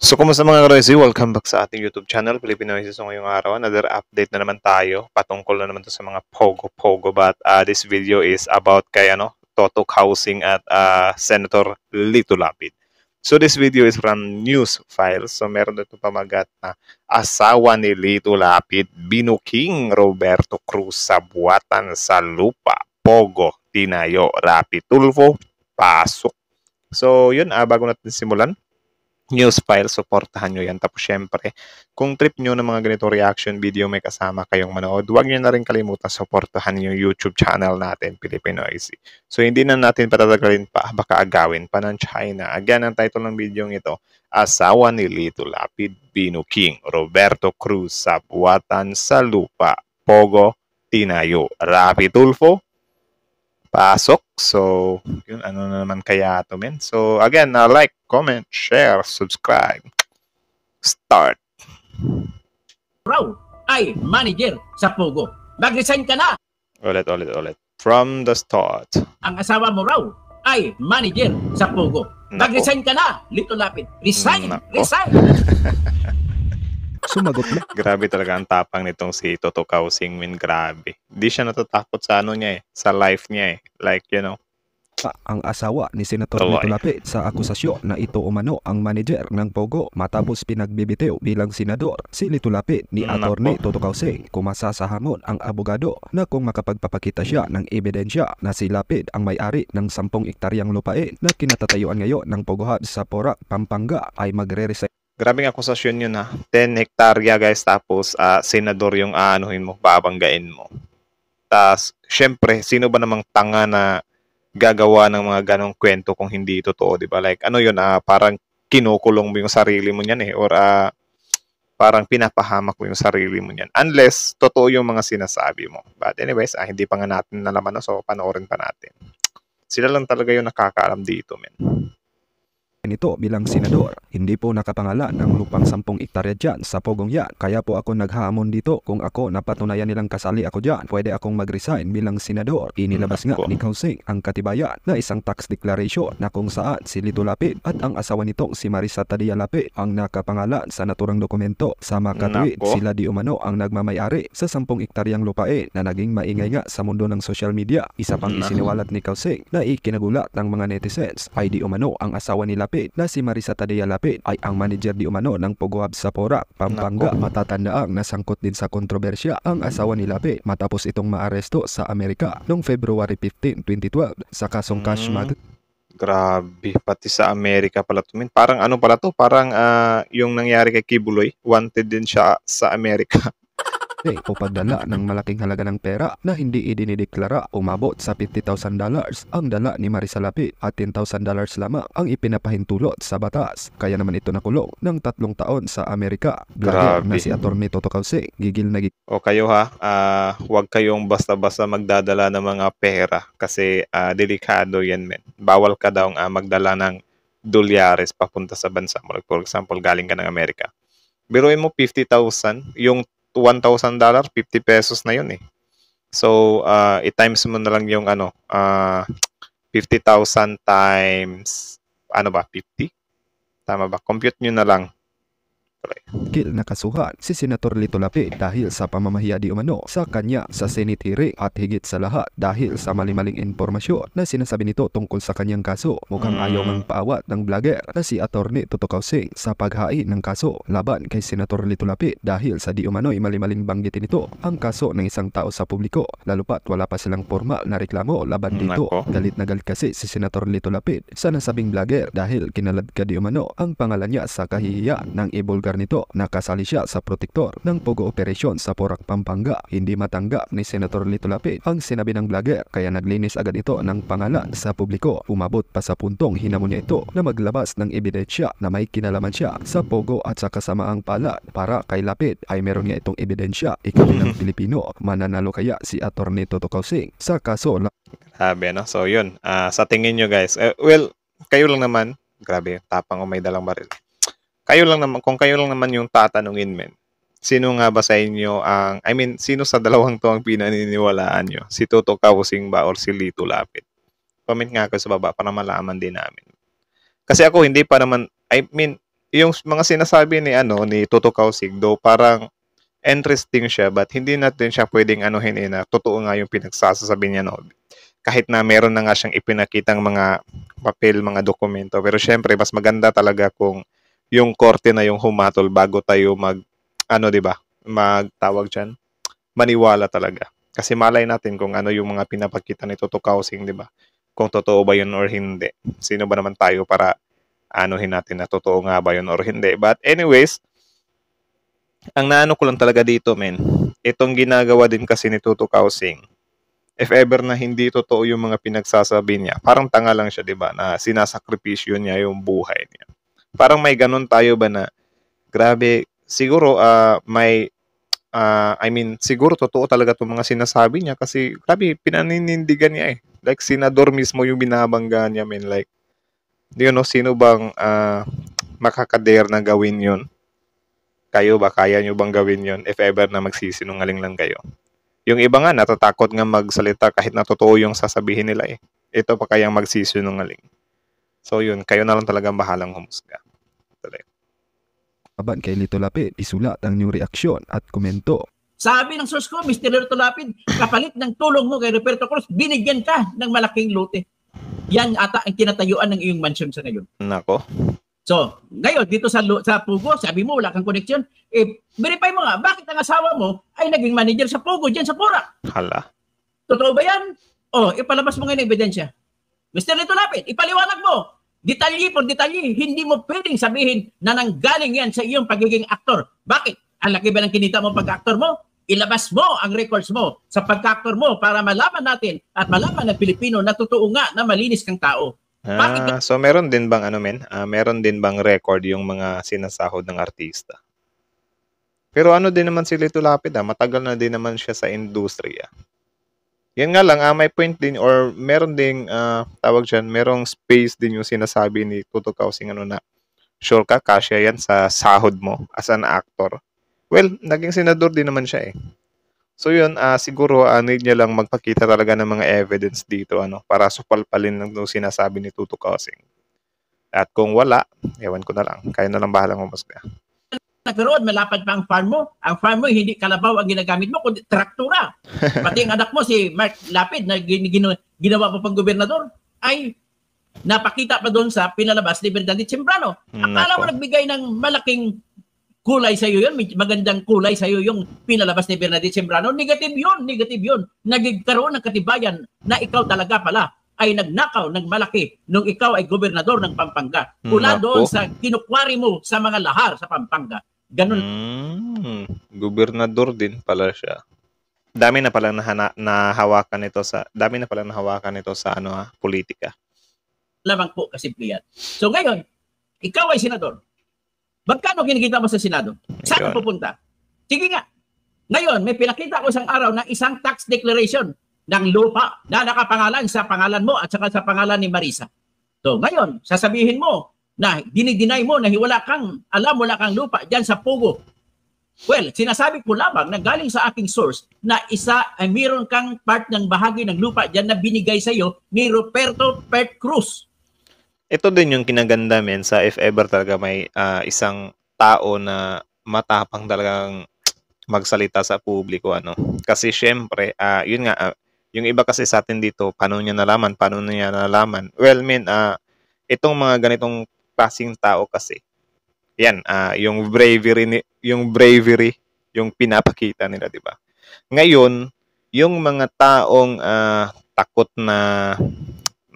So, kumusta mga ka-Royce? Welcome back sa ating YouTube channel, Filipino Royce. So, ngayong araw, another update na naman tayo. Patungkol na naman to sa mga Pogo-Pogo. But this video is about kay Toto Housing at Senator Lito Lapid. So, this video is from News Files. So, meron dito pamagat na asawa ni Lito Lapid, binuking Roberto Cruz sa buwatan sa lupa. Pogo, tinayo, Rapi Tulfo, pasok. So, yun, bago natin simulan, news file, supportahan nyo yan. Tapos syempre, kung trip nyo ng mga ganito reaction video, may kasama kayong manood, huwag nyo na rin kalimutan supportahan yung YouTube channel natin, Filipino Easy. So hindi na natin patatagalin pa, baka agawin pa ng China. Again, ang title ng video ito, asawa ni Lito Lapid, binuking Roberto Cruz sa buwatan sa lupa. Pogo, tinayo, Rapi Tulfo, pasok. So, yun, ano na naman kaya ito, men? So, again, like, comment, share, subscribe. Start. Raw ay manager sa Pogo. Mag-resign ka na! Ulit. From the start. Ang asawa mo raw ay manager sa Pogo. Mag-resign ka na, Lito Lapid. Resign! Nako. Resign! Sumagot na. Grabe talaga ang tapang nitong si Toto Housing, men. Grabe. Di siya natatakot sa ano niya sa life niya Like, Ang asawa ni Senator Tuloy. Lito Lapid sa akusasyon na ito umano ang manager ng Pogo matapos pinagbibitiw bilang senador. Si Lito Lapid ni Nako. Atty. Toto Housing kumasa sa hamon ang abogado na kung makapagpapakita siya ng ebidensya na si Lapid ang may-ari ng 10 ektaryang lupain na kinatatayuan ngayon ng Pogo Hub sa Porac, Pampanga ay magre-resign. Grabing akusasyon yun 10 hektarya guys, tapos senador yung aanuhin mo, babanggain mo. Tapos, syempre, sino ba namang tanga na gagawa ng mga ganong kwento kung hindi totoo, di ba? Like, ano yun, parang kinukulong mo yung sarili mo niyan or parang pinapahamak mo yung sarili mo niyan. Unless, totoo yung mga sinasabi mo. But anyways, hindi pa nga natin nalaman, so panoorin pa natin. Sila lang talaga yung nakakaalam dito, men. Nito bilang senador. Hindi po nakapangalan ng lupang 10 ektarya dyan sa Pogong yan. Kaya po ako naghamon dito kung ako napatunayan nilang kasali ako dyan. Pwede akong mag-resign bilang senador. Inilabas nga ni Housing ang katibayan na isang tax declaration na kung saan si Lito Lapid at ang asawa nitong si Marisa Tadia Lapid ang nakapangalan sa naturang dokumento. Sa makatuwid, Nako. sila di umano ang nagmamayari sa 10 ektaryang lupain na naging maingay nga sa mundo ng social media. Isa pang Nako. isiniwalat ni Housing na ikinagulat ng mga netizens ay di umano ang asawa ni Lapid na si Marisa Tadia Lapid ay ang manager di umano ng Pogo Hub sa Porac, Pampanga. Nako. Matatandaang nasangkot din sa kontrobersya ang asawa ni Lapid matapos itong maaresto sa Amerika noong February 15, 2012 sa kasong cash mugger. Grabe, pati sa Amerika pala to, men. Parang ano pala to? Parang yung nangyari kay Kibuloy, wanted din siya sa Amerika. O pagdala ng malaking halaga ng pera na hindi idinideklara umabot sa $50,000 ang dala ni Marisa Lapid at $10,000 lamang ang ipinapahintulot sa batas. Kaya naman ito nakulong ng 3 taon sa Amerika. Vlogger Grabe. na si Atty. Toto Housing, gigil na O kayo huwag kayong basta-basta magdadala ng mga pera kasi delikado yan, men. Bawal ka daw magdala ng dolyares papunta sa bansa mo. Like, for example, galing ka ng Amerika. Biruin mo 50,000, yung $1,000, 50 pesos na yun So, i-times mo na lang yung 50,000 times, 50? Tama ba? Compute nyo na lang. nakasuhan si Senator Lito Lapid dahil sa pamamahiya di umano sa kanya sa Senate hearing at higit sa lahat dahil sa mali-maling impormasyon na sinasabi nito tungkol sa kanyang kaso. Mukhang ayaw ng paawat ng vlogger na si Atty. Toto Housing sa paghain ng kaso laban kay Senator Lito Lapid dahil sa di umano'y mali-maling banggitin nito ang kaso ng isang tao sa publiko, lalo pat wala pa silang formal na reklamo laban dito. Nako. Galit na galit kasi si Senator Lito Lapid sa nasabing vlogger dahil kinalad ka di umano ang pangalan niya sa kahihiyan ng ibulgar nito. Nakasali siya sa protektor ng Pogo Operation sa Porac, Pampanga. Hindi matanggap ni Senator Lito Lapid ang sinabi ng vlogger kaya naglinis agad ito ng pangalan sa publiko. Umabot pa sa puntong hinamon niya ito na maglabas ng ebidensya na may kinalaman siya sa Pogo at sa kasamaang palad. Para kay Lapid ay meron nga itong ebidensya. Ikabilang Pilipino, mananalo kaya si Atty. Toto Housing sa kaso. Grabe, no? So, yun. Sa tingin nyo, guys. Well, kayo lang naman. Grabe, tapang o may dalang baril. Kayo lang naman, kung kayo lang naman yung tatanungin, men, sino nga ba sa inyo sino sa dalawang to ang pinaniniwalaan nyo? Si Toto Housing ba or si Lito Lapid? Comment nga kayo sa baba para malaman din namin. Kasi ako hindi pa naman, yung mga sinasabi ni ni Toto Kausig, though parang interesting siya, but hindi natin siya pwedeng anuhin na totoo nga yung pinagsasabi niya, no? Kahit na meron na nga siyang ipinakitang mga papel, mga dokumento. Pero syempre, mas maganda talaga kung yung korte na yung humatol bago tayo di ba? Magtawag dyan, maniwala talaga. Kasi malay natin kung ano yung mga pinapakita ni Toto Kausing, di ba? Kung totoo ba yun or hindi. Sino ba naman tayo para anuhin natin na totoo nga ba yun or hindi. But anyways, ang naano ko lang talaga dito, men, itong ginagawa din kasi ni Toto Kausing, if ever na hindi totoo yung mga pinagsasabi niya, parang tanga lang siya, di ba? Na sinasakripisyo niya yung buhay niya. Parang may ganun tayo ba na, grabe, siguro siguro totoo talaga itong mga sinasabi niya kasi grabe, pinaninindigan niya eh. Like, senador mismo yung binabangga niya, men. Like, sino bang makakadare na gawin yun? Kayo ba? Kaya nyo bang gawin yun if ever na magsisinungaling lang kayo? Yung iba nga, natatakot nga magsalita kahit na totoo yung sasabihin nila eh. Ito pa kayang magsisinungaling. So yun, kayo na lang talagang bahalang humusga. Laban kay Lito Lapid, isulat ang inyong reaksyon at komento. Sabi ng source ko, Mr. Lito Lapid, kapalit ng tulong mo kay Roberto Cruz, binigyan ka ng malaking lote. Yan ata ang kinatayuan ng iyong mansion sa ngayon. Nako. So, ngayon, dito sa Pugo, sabi mo, wala kang connection. Verify mo nga, bakit ang asawa mo ay naging manager sa Pugo dyan sa Porac? Hala. Totoo ba yan? Ipalabas mo ngayon ng ebidensya. Mr. Lito Lapid, ipaliwanag mo. Detalye por detalye, hindi mo pwedeng sabihin na nanggaling yan sa iyong pagiging aktor. Bakit? Ang laki ba ng kinita mo pag-aktor mo? Ilabas mo ang records mo sa pagka-aktor mo para malaman natin at malaman ng Pilipino na totoo nga na malinis kang tao. So meron din bang meron din bang record yung mga sinasahod ng artista? Pero din naman si Lito Lapid, matagal na din naman siya sa industriya. Yan nga lang, may point din or meron ding tawag dyan, merong space din yung sinasabi ni Toto Kausing na sure ka, kasya yan sa sahod mo as an actor. Well, naging senador din naman siya eh. So yun, siguro need niya lang magpakita talaga ng mga evidence dito para supalpalin ng sinasabi ni Toto Kausing. At kung wala, ewan ko na lang. Kayo na lang bahalang humusga. Nagkaroon, malapad pa ang farm mo. Ang farm mo, hindi kalabaw ang ginagamit mo, kundi traktura. Pati ang anak mo, si Mark Lapid, na ginawa mo pang gobernador, ay napakita pa doon sa pinalabas ni Bernadette Sembrano. Akala mo nagbigay ng malaking kulay sa iyo yun, magandang kulay sa iyo yung pinalabas ni Bernadette Sembrano. Negative yun. Nagkaroon ng katibayan na ikaw talaga pala ay nagnakaw ng malaki nung ikaw ay gobernador ng Pampanga. Mula doon sa kinukwari mo sa mga lahar sa Pampanga. Ganun. Gobernador din pala siya. Dami na palang nahawakan nito sa politika. Lamang po kasimplihan. So ngayon, ikaw ay senador. Magkano kinikita mo sa Senado? Saan pupunta? Sige nga. Ngayon, may pinakita ko isang araw ng isang tax declaration ng lupa na nakapangalan sa pangalan mo at saka sa pangalan ni Marisa. So ngayon, sasabihin mo na dinideny mo na wala kang lupa dyan sa Pugo. Well, sinasabi ko lamang na galing sa aking source na ay mayroon kang part ng bahagi ng lupa dyan na binigay sa iyo ni Roberto Pert Cruz. Ito din yung kinaganda sa if ever talaga may isang tao na matapang talagang magsalita sa publiko Kasi syempre, yun nga, yung iba kasi sa atin dito, paano niya nalaman? Well, itong mga ganitong klaseng tao kasi, yan, yung bravery, yung pinapakita nila, di ba? Ngayon, yung mga taong takot na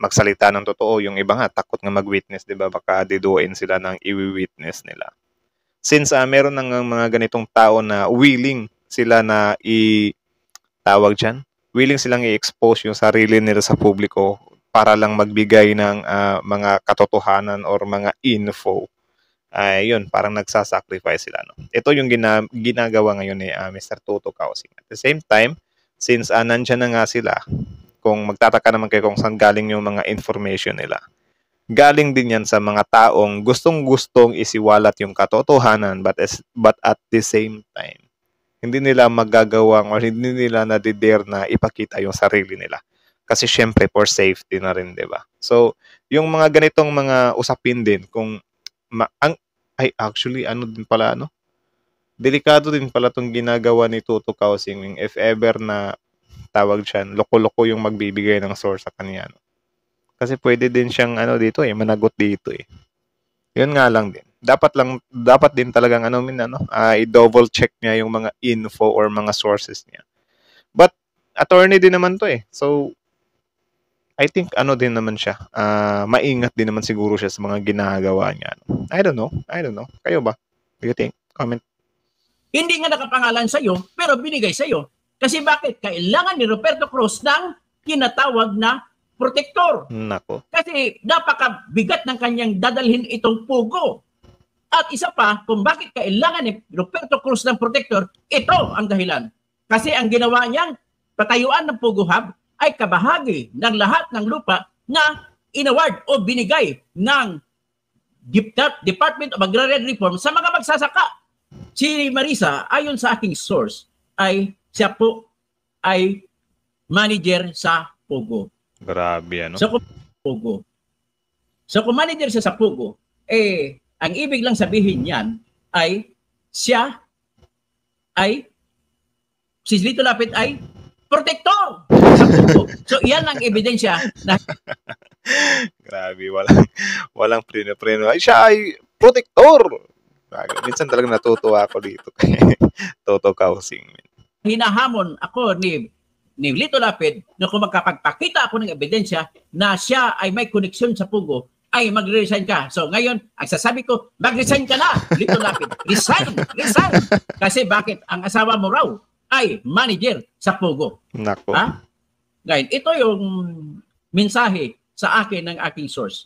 magsalita ng totoo, yung iba nga takot nga mag-witness, di ba? Baka diduin sila ng i-witness nila. Since meron ng mga ganitong tao na willing sila na willing silang i-expose yung sarili nila sa publiko para lang magbigay ng mga katotohanan or mga info. Yun, parang nagsasacrifice sila. Ito yung ginagawa ngayon ni Mr. Toto Kausing. At the same time, since nandyan na nga sila, kung magtataka naman kayo kung saan galing yung mga information nila, galing din yan sa mga taong gustong-gustong isiwalat yung katotohanan but at the same time, hindi nila magagawang or hindi nila nadidare na ipakita yung sarili nila. Kasi syempre for safety na rin, di ba? So, yung mga ganitong mga usapin din, kung Ay, actually, ano din pala, ano? Delikado din pala tong ginagawa ni Toto Kausing if ever na tawag diyan, loko-loko yung magbibigay ng source sa kanya. No? Kasi pwede din siyang ano dito eh, managot dito eh. Yun nga lang din. Dapat din talagang i-double check niya yung mga info or mga sources niya. But attorney din naman to eh. So I think ano din naman siya. Maingat din naman siguro siya sa mga ginagawa niya. No? I don't know. Kayo ba? Do you think? Comment. Hindi nga nakapangalan sa iyo, pero binigay sa iyo. Kasi bakit? Kailangan ni Roberto Cruz ng kinatawag na protector. Nako. Kasi napakabigat ng kanyang dadalhin itong pugo. At isa pa, kung bakit kailangan ni Roberto Cruz ng protector, ito ang dahilan. Kasi ang ginawa niyang patayuan ng Pugo Hub ay kabahagi ng lahat ng lupa na inaward o binigay ng Department of Agrarian Reform sa mga magsasaka. Si Marisa, ayon sa aking source, siya po ay manager sa Pugo. Grabe, ano? So, kung manager siya sa Pugo, ang ibig lang sabihin niyan ay siya si Lito Lapid ay protector sa Pugo. So, iyan ang ebidensya na grabe, walang preno-preno. Ay, siya ay protector! Minsan talagang natutuwa ako dito kay Toto Kausing. hinahamon ako ni Lito Lapid na kung magkapagpakita ako ng ebidensya na siya ay may koneksyon sa Pugo, ay mag-resign ka. So ngayon, ang sasabi ko, mag-resign ka na, Lito Lapid. Resign! Kasi bakit? Ang asawa mo raw ay manager sa Pugo. Nako. Ha? Ngayon, ito yung mensahe sa akin ng aking source.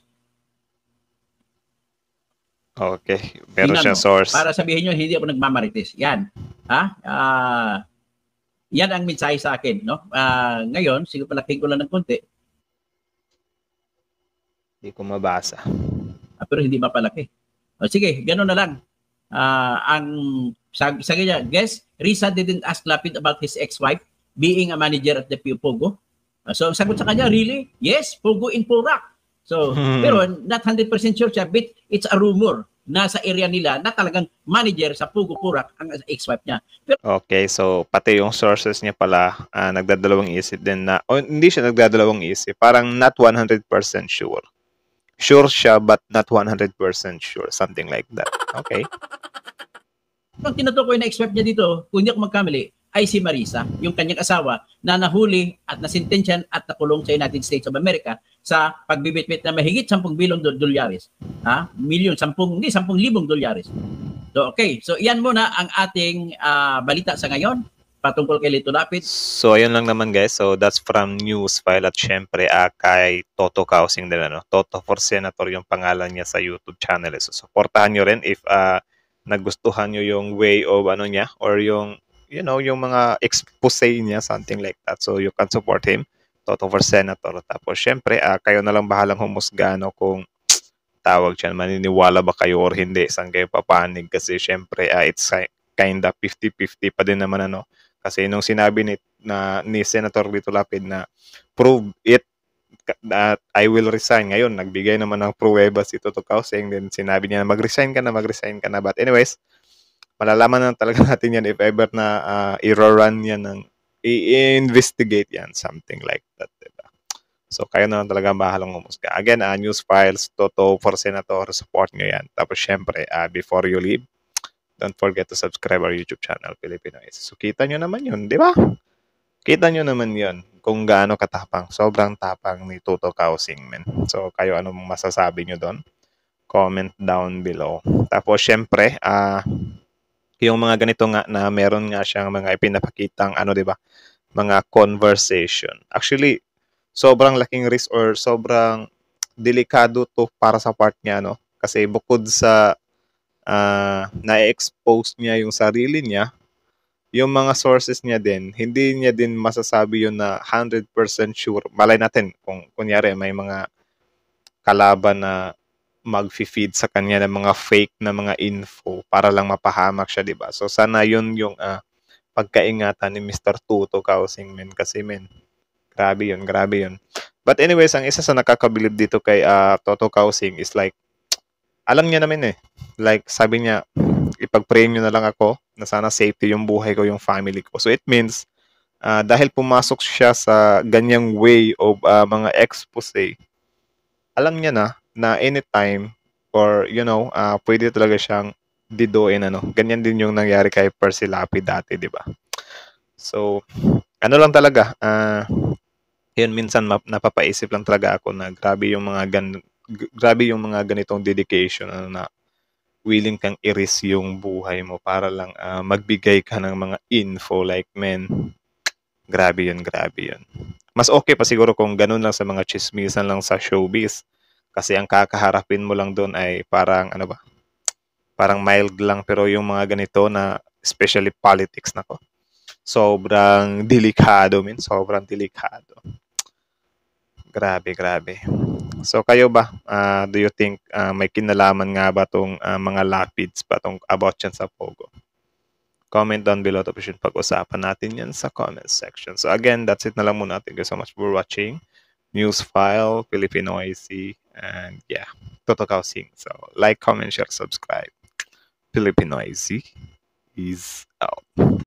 Okay. Meron siya Tingnan mo, source. para sabihin nyo, hindi ako nagmamarites. Yan. Yan ang mensahe sa akin. No? Ngayon, siguro palaking ko lang ng konti. Hindi ko mabasa. Pero hindi mapalaki. O, sige, gano'n na lang. Ang sabi niya, guess, Risa didn't ask Lapid about his ex-wife being a manager at the Pugo. So, sagot sa kanya, really? Yes, Pugo in Purak. So, pero not 100% sure siya, but it's a rumor na sa area nila na talagang manager sa Pugo Purak ang ex-wife niya. Pero, Okay, so pati yung sources niya pala nagdadalawang isip din na, hindi siya nagdadalawang isip, parang not 100% sure. Sure siya but not 100% sure, something like that. Okay. ang tinutukoy na ex-wife niya dito, kung hindi ako magkamali, ay si Marisa, yung kanyang asawa na nahuli at nasintensyan at nakulong sa United States of America sa pagbibitbit na mahigit 10 bilyong dolyares. $10,000, hindi 10,000 dolyares. So, okay. So, iyan muna ang ating balita sa ngayon patungkol kay Lito Lapid. So, ayun lang naman guys. So, that's from Newsfile at syempre kay Toto Kausing din. Toto for Senator yung pangalan niya sa YouTube channel. So, supportahan nyo rin if nagustuhan nyo yung way of niya or yung yung mga expose niya, something like that. So, you can support him, Toto for Senator. Tapos, syempre, kayo na lang bahalang humusga kung tawag dyan, maniniwala ba kayo or hindi, saan kayo papanig. Kasi, syempre, it's kinda 50-50 pa din naman, Kasi nung sinabi ni Senator Lito Lapid na prove it that I will resign. Ngayon, nagbigay naman ng pruweba si Toto Kausing. Then, sinabi niya na mag-resign ka na. But anyways, malalaman na talaga natin yan if ever na i-run yan i-investigate yan, something like that, diba? So, kayo na lang talaga bahalang humusga. Again, news files, Toto for Senator, support nyo yan. Tapos, syempre, before you leave, don't forget to subscribe our YouTube channel, Filipino Ace. So, kita nyo naman yun, di ba? Kita nyo naman yun kung gaano katapang. Sobrang tapang ni Toto Kausing, men. So, kayo anong masasabi nyo doon? Comment down below. Tapos, syempre, yung mga ganito nga na meron nga siyang mga ipinapakitang diba? Mga conversation. Actually, sobrang laking risk or sobrang delikado to para sa part niya, Kasi bukod sa na-expose niya yung sarili niya, yung mga sources niya din, hindi niya din masasabi yun na 100% sure. Malay natin kung kunyari may mga kalaban na mag-feed sa kanya ng mga fake na mga info para lang mapahamak siya, diba? So, sana yun yung pagkaingatan ni Mr. Toto Kausing, men. Kasi, men, grabe yun. But anyways, ang isa sa nakakabilib dito kay Toto Kausing is like, Alam niya naman eh. Like, sabi niya, ipag-pray niyo na lang ako na sana safety yung buhay ko, yung family ko. So, it means, dahil pumasok siya sa ganyang way of mga expose, alam niya na anytime or, pwede talaga siyang diduin, Ganyan din yung nangyari kay Percy Lapid dati, di ba? So, ano lang talaga, yun, minsan napapaisip lang talaga ako na grabe yung mga ganitong dedication na willing kang i-risk yung buhay mo para lang magbigay ka ng mga info like men. Grabe yun. Mas okay pa siguro kung ganun lang sa mga chismisan lang sa showbiz. Kasi ang kakaharapin mo lang doon ay parang parang mild lang, pero yung mga ganito na especially politics nako. Sobrang delikado, sobrang delikado. Grabe. So kayo ba, do you think may kinalaman nga ba tong mga Lapids pa tong about yan sa Pogo? Comment down below tapos yung pag-usapan natin yan sa comment section. So again, that's it na lang muna. Thank you so much for watching. News File, Filipino IC, and yeah, Toto Kausing. So like, comment, share, subscribe. Filipino IC is out.